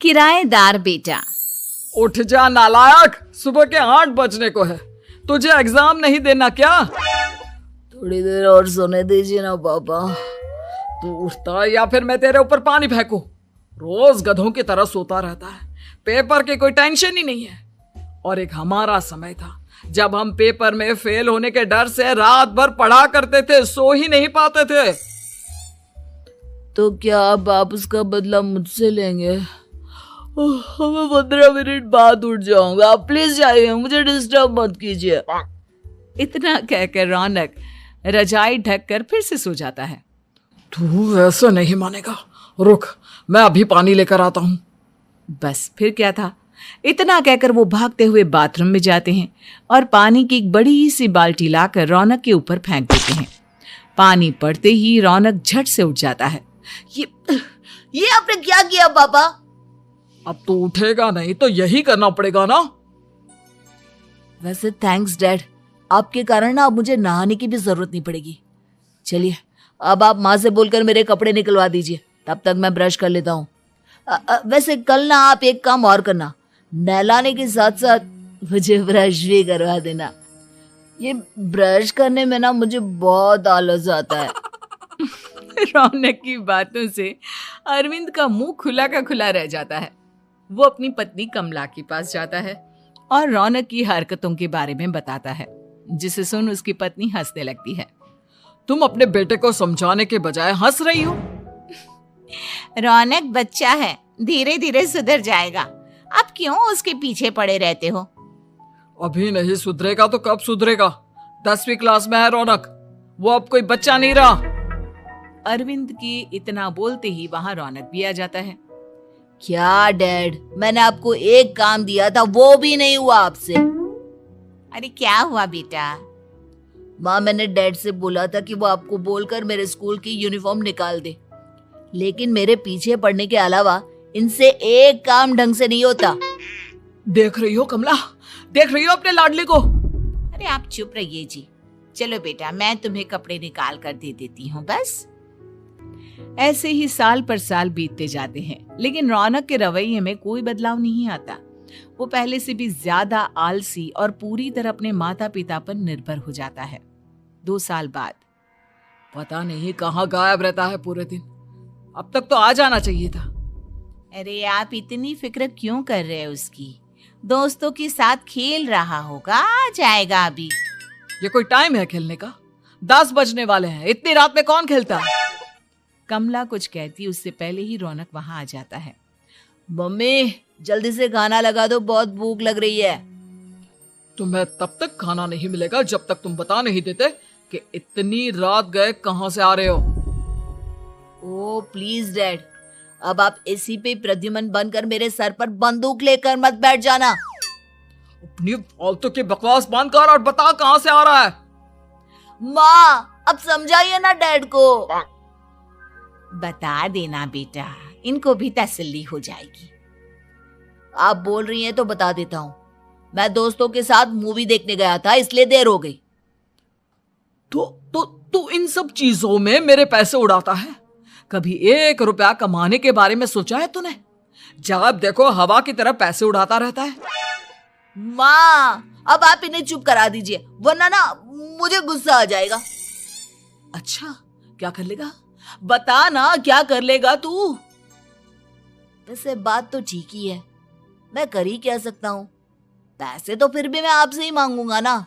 किराएदार बेटा। उठ जा नालायक, सुबह के 8 बजने को है। तुझे एग्जाम नहीं देना क्या? थोड़ी देर और सोने दीजिए ना पापा। तू उठता या फिर मैं तेरे ऊपर पानी फेंकूं? रोज गधों की तरह सोता रहता है, पेपर की कोई टेंशन ही नहीं है। और एक हमारा समय था जब हम पेपर में फेल होने के डर से रात भर पढ़ा करते थे, सो ही नहीं पाते थे। तो क्या अब आप उसका बदला मुझसे लेंगे? मैं 15 मिनट बाद उठ जाऊंगा, आप प्लीज जाइए, मुझे डिस्टर्ब मत कीजिए। इतना कहकर रौनक रजाई ढककर फिर से सो जाता है। तू ऐसा नहीं मानेगा, रुक मैं अभी पानी लेकर आता हूं। बस फिर क्या था, इतना कहकर वो भागते हुए बाथरूम में जाते हैं और पानी की एक बड़ी सी बाल्टी लाकर रौनक के ऊपर फेंक देते हैं। पानी पड़ते ही रौनक झट से उठ जाता है। ये आपने क्या किया पापा? अब तो उठेगा नहीं तो यही करना पड़ेगा ना। वैसे थैंक्स डैड, आपके कारण ना अब मुझे नहाने की भी जरूरत नहीं पड़ेगी। चलिए अब आप माँ से बोलकर मेरे कपड़े निकलवा दीजिए, तब तक मैं ब्रश कर लेता हूँ। वैसे कल ना आप एक काम और करना, नहलाने के साथ साथ मुझे ब्रश भी करवा देना। ये ब्रश करने में ना मुझे बहुत आलस आता है। रौनक की बातों से अरविंद का मुंह खुला का खुला रह जाता है। वो अपनी पत्नी कमला के पास जाता है और रौनक की हरकतों के बारे में बताता है, जिसे सुन उसकी पत्नी हंसने लगती है। तुम अपने बेटे को समझाने के बजाय हंस रही हो। रौनक बच्चा है, धीरे धीरे सुधर जाएगा, आप क्यों उसके पीछे पड़े रहते हो? अभी नहीं सुधरेगा तो कब सुधरेगा? 10वीं क्लास में है रौनक, वो अब कोई बच्चा नहीं रहा। अरविंद की इतना बोलते ही वहां रौनक भी आ जाता है। क्या डैड, मैंने आपको एक काम दिया था, वो भी नहीं हुआ आपसे। अरे क्या हुआ बेटा? माँ, मैंने डैड से बोला था कि वो आपको बोलकर मेरे स्कूल की यूनिफॉर्म निकाल दे, लेकिन मेरे पीछे पड़ने के अलावा इनसे एक काम ढंग से नहीं होता। देख रही हो कमला, देख रही हो अपने लाडले को? अरे आप चुप रहिए जी। चलो बेटा, मैं तुम्हें कपड़े निकाल कर दे देती हूँ। बस ऐसे ही साल पर साल बीतते जाते हैं, लेकिन रौनक के रवैये में कोई बदलाव नहीं आता। वो पहले से भी ज्यादा आलसी और पूरी तरह अपने माता पिता पर निर्भर हो जाता है। 2 साल बाद पता नहीं कहाँ गायब रहता है पूरे दिन, अब तक तो आ जाना चाहिए था। अरे आप इतनी फिक्र क्यों कर रहे हैं उसकी? दोस्तों के साथ खेल रहा होगा, आ जाएगा अभी। ये कोई टाइम है खेलने का? 10 बजने वाले हैं, इतनी रात में कौन खेलता है? कमला कुछ कहती उससे पहले ही रौनक वहां आ जाता है। मम्मी जल्दी से खाना लगा दो, बहुत भूख लग रही है। तुम्हें तब तक खाना नहीं मिलेगा जब तक तुम बता नहीं देते कि इतनी रात गए कहां से आ रहे हो। ओ प्लीज डैड, अब आप एसी पे प्रद्युमन बनकर मेरे सर पर बंदूक लेकर मत बैठ जाना। अपनी फालतू की बकवास बंद कर और बता कहां से आ रहा है। माँ अब समझाइए ना डैड को। बता देना बेटा, इनको भी तसल्ली हो जाएगी। आप बोल रही हैं तो बता देता हूँ, मैं दोस्तों के साथ मूवी देखने गया था, इसलिए देर हो गई। तो इन सब चीजों में मेरे पैसे उड़ाता है। कभी 1 रुपया कमाने के बारे में सोचा है तूने? जब देखो हवा की तरह पैसे उड़ाता रहता है। माँ अब आप इन्हें चुप करा दीजिए, वरना ना मुझे गुस्सा आ जाएगा। अच्छा क्या कर लेगा? बता ना क्या कर लेगा तू? वैसे बात तो ठीक ही है, मैं कर ही क्या सकता हूँ। पैसे तो फिर भी मैं आपसे ही मांगूंगा ना।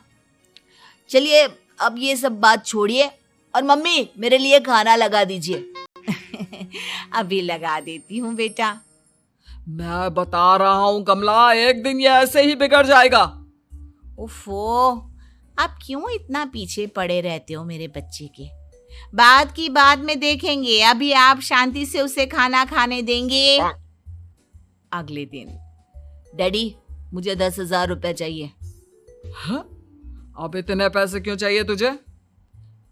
चलिए अब ये सब बात छोड़िए और मम्मी मेरे लिए खाना लगा दीजिए। अभी लगा देती हूँ बेटा। मैं बता रहा हूँ कमला, एक दिन ये ऐसे ही बिगड़ जाएगा। ओफो, आप क्यों इतना पीछे पड़े रहते हो मेरे बच्चे के? बात की बाद में देखेंगे, अभी आप शांति से उसे खाना खाने देंगे। अगले दिन डैडी मुझे 10,000 रुपए चाहिए। हाँ? अब इतने पैसे क्यों चाहिए तुझे?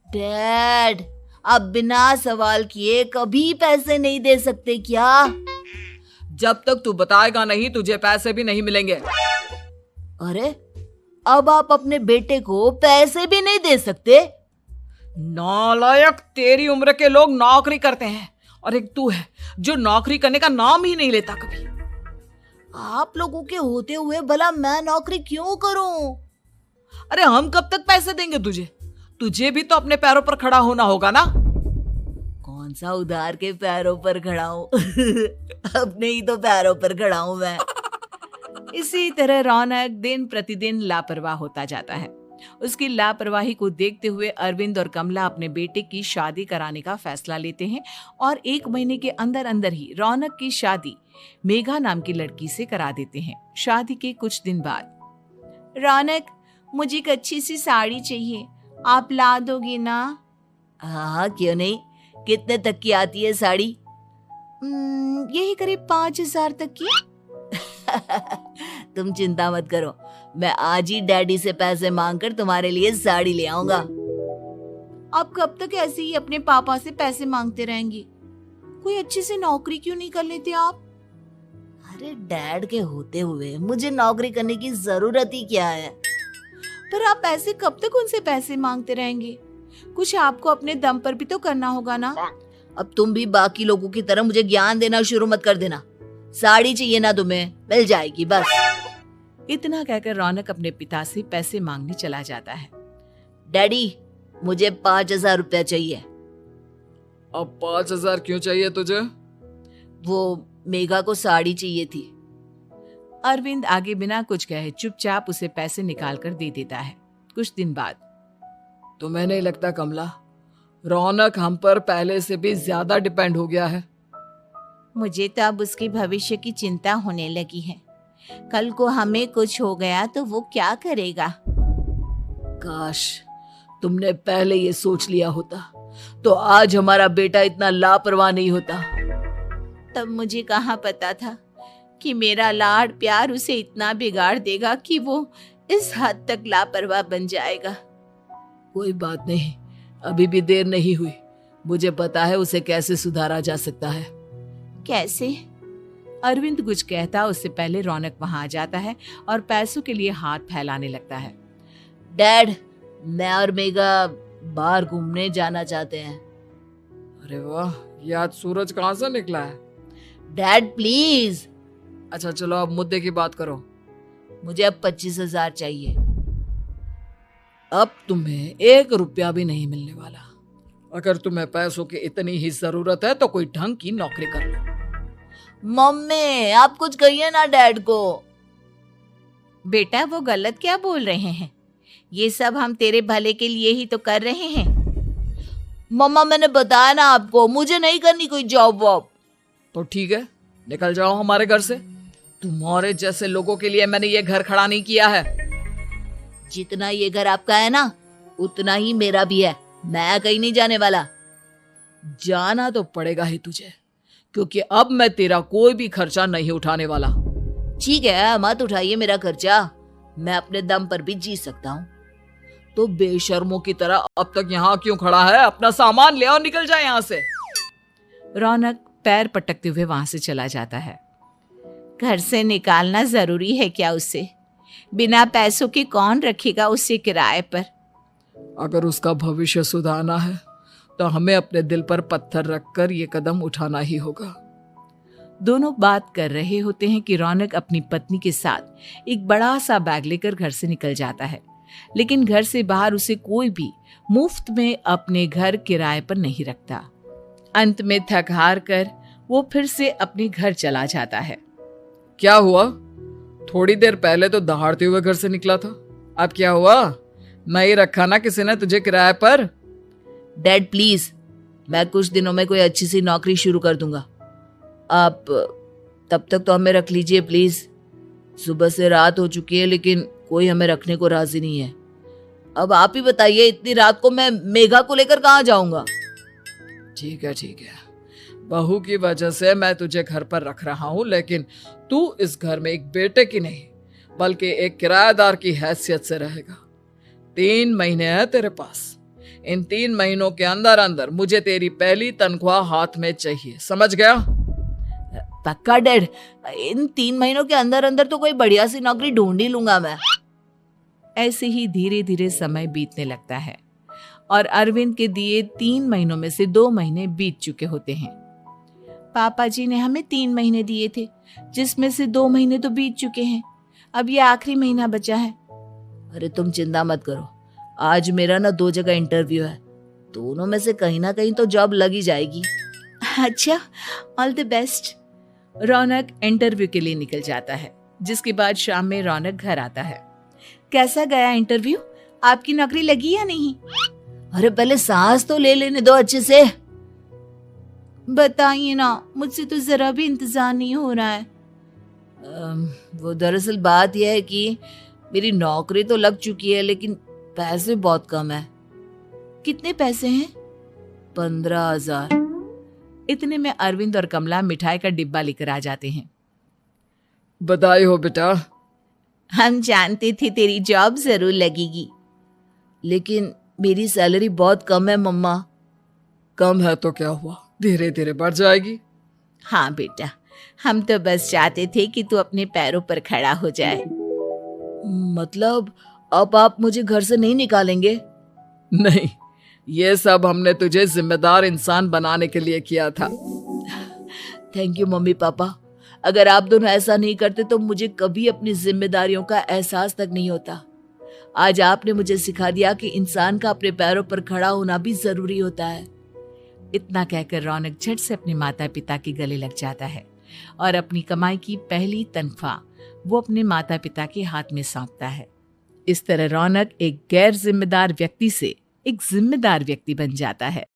डैड आप बिना सवाल किए कभी पैसे नहीं दे सकते क्या? जब तक तू बताएगा नहीं तुझे पैसे भी नहीं मिलेंगे। अरे अब आप अपने बेटे को पैसे भी नहीं दे सकते? नालायक, तेरी उम्र के लोग नौकरी करते हैं और एक तू है जो नौकरी करने का नाम ही नहीं लेता कभी। आप लोगों के होते हुए भला मैं नौकरी क्यों करूं? अरे हम कब तक पैसे देंगे तुझे? तुझे भी तो अपने पैरों पर खड़ा होना होगा ना। कौन सा उधार के पैरों पर खड़ा हूं? अपने ही तो पैरों पर खड़ा हूं मैं। इसी तरह रौनक दिन प्रतिदिन लापरवाह होता जाता है। उसकी लापरवाही को देखते हुए अरविंद और कमला अपने बेटे की शादी कराने का फैसला लेते हैं और 1 महीने के अंदर अंदर ही रौनक की शादी मेघा नाम की लड़की से करा देते हैं। शादी के कुछ दिन बाद, रौनक, मुझे एक अच्छी सी साड़ी चाहिए, आप ला दोगी ना? हाँ, क्यों नहीं। कितने तक की आती है साड़ी? यही करीब 5,000 तक की। तुम चिंता मत करो, मैं आज ही डैडी से पैसे मांगकर तुम्हारे लिए साड़ी ले आऊंगा। आप कब तक ऐसे ही अपने पापा से पैसे मांगते रहेंगी? कोई अच्छी सी नौकरी क्यों नहीं कर लेते आप? अरे डैड के होते हुए मुझे नौकरी करने की जरूरत ही क्या है? पर आप ऐसे कब तक उनसे पैसे मांगते रहेंगे? कुछ आपको अपने दम पर भी तो करना होगा ना। अब तुम भी बाकी लोगों की तरह मुझे ज्ञान देना शुरू मत कर देना। साड़ी चाहिए ना तुम्हें, मिल जाएगी बस। इतना कहकर रौनक अपने पिता से पैसे मांगने चला जाता है। डैडी, मुझे 5,000 रुपया चाहिए। अब 5,000 क्यों चाहिए तुझे? वो मेघा को साड़ी चाहिए थी। अरविंद आगे बिना कुछ कहे चुपचाप उसे पैसे निकाल कर दे देता है। कुछ दिन बाद, तुम्हें नहीं लगता कमला, रौनक हम पर पहले से भी ज्यादा डिपेंड हो गया है? मुझे तो अब उसके भविष्य की चिंता होने लगी है। कल को हमें कुछ हो गया तो वो क्या करेगा? काश तुमने पहले ये सोच लिया होता तो आज हमारा बेटा इतना लापरवाह नहीं होता। तब मुझे कहाँ पता था कि मेरा लाड प्यार उसे इतना बिगाड़ देगा कि वो इस हद तक लापरवाह बन जाएगा। कोई बात नहीं, अभी भी देर नहीं हुई। मुझे पता है उसे कैसे सुधारा जा सकता है। कैसे? अरविंद कुछ कहता उससे पहले रौनक वहां आ जाता है और पैसों के लिए हाथ फैलाने लगता है। डैड, मैं और मेघा बाहर घूमने जाना चाहते हैं। अरे वाह, ये आज सूरज कहाँ से निकला है? Dad please. अच्छा चलो अब मुद्दे की बात करो। मुझे अब 25,000 चाहिए। अब तुम्हें 1 रुपया भी नहीं मिलने वाला। अगर तुम्हें पैसों की इतनी ही जरूरत है तो कोई ढंग की नौकरी कर लो। मम्मी, आप कुछ कहिए ना डैड को। बेटा, वो गलत क्या बोल रहे हैं? ये सब हम तेरे भले के लिए ही तो कर रहे हैं। मम्मा, मैंने बताया ना आपको, मुझे नहीं करनी कोई जॉब वॉब। तो ठीक है, निकल जाओ हमारे घर से। तुम्हारे जैसे लोगों के लिए मैंने ये घर खड़ा नहीं किया है। जितना ये घर आपका है ना, उतना ही मेरा भी है। मैं कहीं नहीं जाने वाला। जाना तो पड़ेगा ही तुझे, क्योंकि अब मैं तेरा कोई भी खर्चा नहीं उठाने वाला। ठीक है, मत उठाइए मेरा खर्चा, मैं अपने दम पर भी जी सकता हूँ। तो बेशर्मों की तरह अब तक यहाँ क्यों खड़ा है? अपना सामान ले और निकल जाए यहाँ से। रौनक पैर पटकते हुए वहां से चला जाता है। घर से निकालना जरूरी है क्या उसे? बिना पैसों के कौन रखेगा उसे किराए पर? अगर उसका भविष्य सुधारना है तो हमें अपने दिल पर पत्थर रखकर ये कदम उठाना ही होगा। दोनों बात कर रहे होते हैं कि रौनक अपनी पत्नी के साथ एक बड़ा सा बैग लेकर घर से निकल जाता है, लेकिन घर से बाहर उसे कोई भी मुफ्त में अपने घर किराए पर नहीं रखता। अंत में थक हार कर वो फिर से अपने घर चला जाता है। क्या हुआ? थोड़ी देर पहले तो दहाड़ते हुए घर से निकला था, अब क्या हुआ? नहीं रखा ना किसी ने तुझे किराए पर? डैड प्लीज, मैं कुछ दिनों में कोई अच्छी सी नौकरी शुरू कर दूंगा। आप तब तक तो हमें रख लीजिए प्लीज। सुबह से रात हो चुकी है लेकिन कोई हमें रखने को राजी नहीं है। अब आप ही बताइए, इतनी रात को मैं मेघा को लेकर कहाँ जाऊंगा? ठीक है, बहू की वजह से मैं तुझे घर पर रख रहा हूँ, लेकिन तू इस घर में एक बेटे की नहीं बल्कि एक किराएदार की हैसियत से रहेगा। 3 महीने हैं तेरे पास। इन 3 महीनों के अंदर अंदर मुझे तेरी पहली तनख्वाह हाथ में चाहिए, समझ गया? पक्का डैड, इन 3 महीनों के अंदर अंदर तो कोई बढ़िया सी नौकरी ढूंढ ही लूंगा मैं। ऐसे ही धीरे धीरे समय बीतने लगता है और अरविंद के दिए 3 महीनों में से 2 महीने बीत चुके होते हैं। पापा जी ने हमें 3 महीने दिए थे, जिसमें से 2 महीने तो बीत चुके हैं। अब ये आखिरी महीना बचा है। अरे तुम चिंता मत करो, आज मेरा ना 2 जगह इंटरव्यू है, दोनों में से कहीं ना कहीं तो जॉब लगी जाएगी। अच्छा, all the best. Raunak interview के लिए निकल जाता है, जिसके बाद शाम में रौनक घर आता है। कैसा गया इंटरव्यू? आपकी नौकरी लगी या नहीं? अरे पहले सांस तो ले लेने दो अच्छे से। बताइए ना, मुझसे तो जरा भी इंतजार नहीं हो रहा है। वो दरअसल बात यह है कि मेरी नौकरी तो लग चुकी है, लेकिन पैसे बहुत कम है। कितने पैसे हैं? 15,000। इतने में अरविंद और कमला मिठाई का डिब्बा लेकर आ जाते हैं। बधाई हो बेटा। हम जानते थे तेरी जॉब जरूर लगेगी। लेकिन मेरी सैलरी बहुत कम है मम्मा। कम है तो क्या हुआ, धीरे धीरे बढ़ जाएगी। हाँ बेटा, हम तो बस चाहते थे कि तू अपने पैरों पर खड़ा हो जाए। मतलब अब आप मुझे घर से नहीं निकालेंगे? नहीं, ये सब हमने तुझे जिम्मेदार इंसान बनाने के लिए किया था। Thank you mummy papa. अगर आप दोनों ऐसा नहीं करते तो मुझे कभी अपनी जिम्मेदारियों का एहसास तक नहीं होता। आज आपने मुझे सिखा दिया कि इंसान का अपने पैरों पर खड़ा होना भी जरूरी होता है। इतना कहकर रौनक झट से अपने माता पिता के गले लग जाता है और अपनी कमाई की पहली तनख्वाह वो अपने माता पिता के हाथ में सौंपता है। इस तरह रौनक एक गैर जिम्मेदार व्यक्ति से एक जिम्मेदार व्यक्ति बन जाता है।